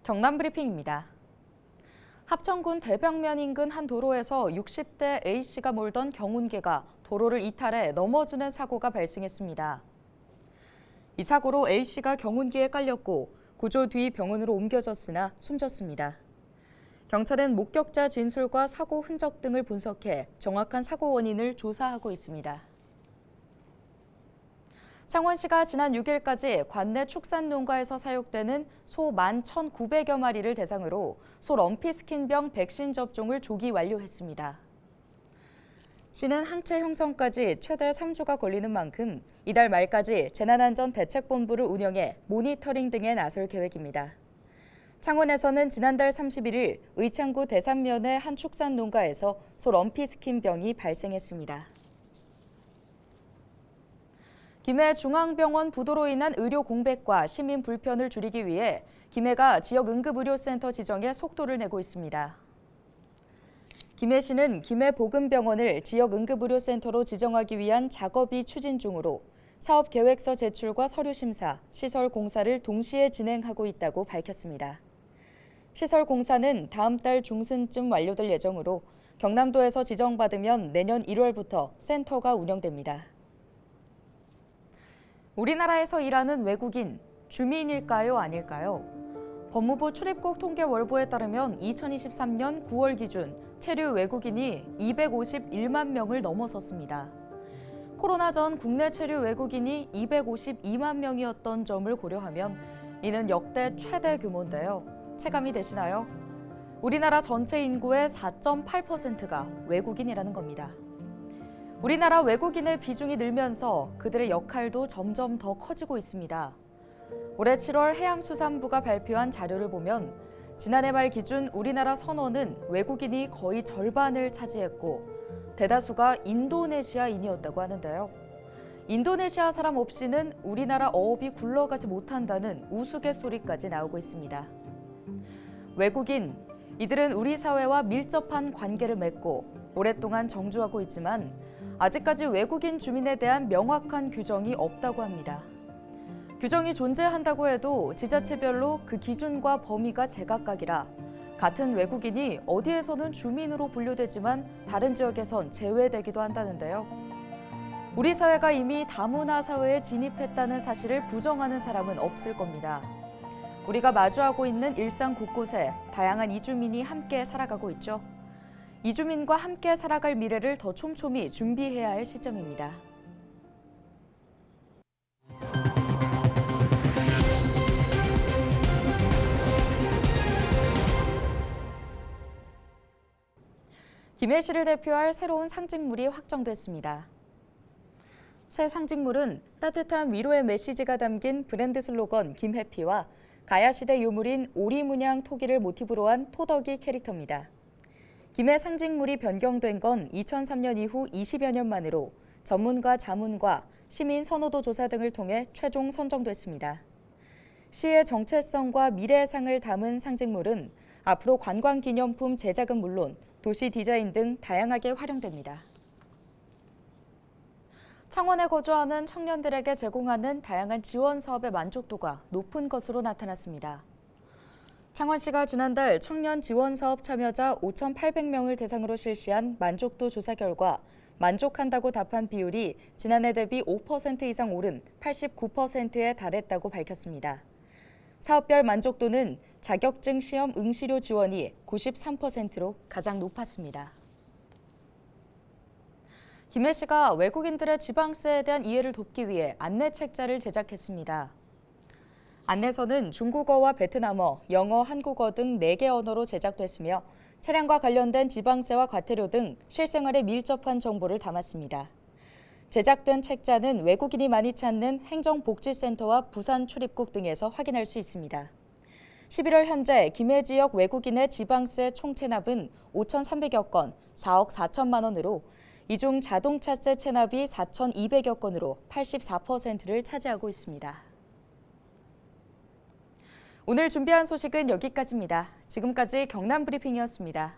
경남 브리핑입니다. 합천군 대벽면 인근 한 도로에서 60대 A씨가 몰던 경운기가 도로를 이탈해 넘어지는 사고가 발생했습니다. 이 사고로 A씨가 경운기에 깔렸고 구조 뒤 병원으로 옮겨졌으나 숨졌습니다. 경찰은 목격자 진술과 사고 흔적 등을 분석해 정확한 사고 원인을 조사하고 있습니다. 창원시가 지난 6일까지 관내 축산 농가에서 사육되는 소 11,900여 마리를 대상으로 소 럼피스킨병 백신 접종을 조기 완료했습니다. 시는 항체 형성까지 최대 3주가 걸리는 만큼 이달 말까지 재난안전대책본부를 운영해 모니터링 등에 나설 계획입니다. 창원에서는 지난달 31일 의창구 대산면의 한 축산 농가에서 소 럼피스킨병이 발생했습니다. 김해 중앙병원 부도로 인한 의료 공백과 시민 불편을 줄이기 위해 김해가 지역 응급의료센터 지정에 속도를 내고 있습니다. 김해시는 김해보건병원을 지역 응급의료센터로 지정하기 위한 작업이 추진 중으로 사업계획서 제출과 서류 심사, 시설 공사를 동시에 진행하고 있다고 밝혔습니다. 시설 공사는 다음 달 중순쯤 완료될 예정으로 경남도에서 지정받으면 내년 1월부터 센터가 운영됩니다. 우리나라에서 일하는 외국인, 주민일까요, 아닐까요? 법무부 출입국 통계월보에 따르면 2023년 9월 기준 체류 외국인이 251만 명을 넘어섰습니다. 코로나 전 국내 체류 외국인이 252만 명이었던 점을 고려하면 이는 역대 최대 규모인데요. 체감이 되시나요? 우리나라 전체 인구의 4.8%가 외국인이라는 겁니다. 우리나라 외국인의 비중이 늘면서 그들의 역할도 점점 더 커지고 있습니다. 올해 7월 해양수산부가 발표한 자료를 보면 지난해 말 기준 우리나라 선원은 외국인이 거의 절반을 차지했고 대다수가 인도네시아인이었다고 하는데요. 인도네시아 사람 없이는 우리나라 어업이 굴러가지 못한다는 우스갯소리까지 나오고 있습니다. 외국인, 이들은 우리 사회와 밀접한 관계를 맺고 오랫동안 정주하고 있지만 아직까지 외국인 주민에 대한 명확한 규정이 없다고 합니다. 규정이 존재한다고 해도 지자체별로 그 기준과 범위가 제각각이라 같은 외국인이 어디에서는 주민으로 분류되지만 다른 지역에선 제외되기도 한다는데요. 우리 사회가 이미 다문화 사회에 진입했다는 사실을 부정하는 사람은 없을 겁니다. 우리가 마주하고 있는 일상 곳곳에 다양한 이주민이 함께 살아가고 있죠. 이주민과 함께 살아갈 미래를 더 촘촘히 준비해야 할 시점입니다. 김해시를 대표할 새로운 상징물이 확정됐습니다. 새 상징물은 따뜻한 위로의 메시지가 담긴 브랜드 슬로건 김해피와 가야시대 유물인 오리문양 토기를 모티브로 한 토덕이 캐릭터입니다. 김해 상징물이 변경된 건 2003년 이후 20여 년 만으로 전문가 자문과 시민 선호도 조사 등을 통해 최종 선정됐습니다. 시의 정체성과 미래상을 담은 상징물은 앞으로 관광기념품 제작은 물론 도시 디자인 등 다양하게 활용됩니다. 창원에 거주하는 청년들에게 제공하는 다양한 지원 사업의 만족도가 높은 것으로 나타났습니다. 창원시가 지난달 청년 지원 사업 참여자 5,800명을 대상으로 실시한 만족도 조사 결과 만족한다고 답한 비율이 지난해 대비 5% 이상 오른 89%에 달했다고 밝혔습니다. 사업별 만족도는 자격증 시험 응시료 지원이 93%로 가장 높았습니다. 김해시가 외국인들의 지방세에 대한 이해를 돕기 위해 안내 책자를 제작했습니다. 안내서는 중국어와 베트남어, 영어, 한국어 등 4개 언어로 제작됐으며 차량과 관련된 지방세와 과태료 등 실생활에 밀접한 정보를 담았습니다. 제작된 책자는 외국인이 많이 찾는 행정복지센터와 부산 출입국 등에서 확인할 수 있습니다. 11월 현재 김해 지역 외국인의 지방세 총 체납은 5,300여 건, 4억 4천만 원으로 이 중 자동차세 체납이 4,200여 건으로 84%를 차지하고 있습니다. 오늘 준비한 소식은 여기까지입니다. 지금까지 경남 브리핑이었습니다.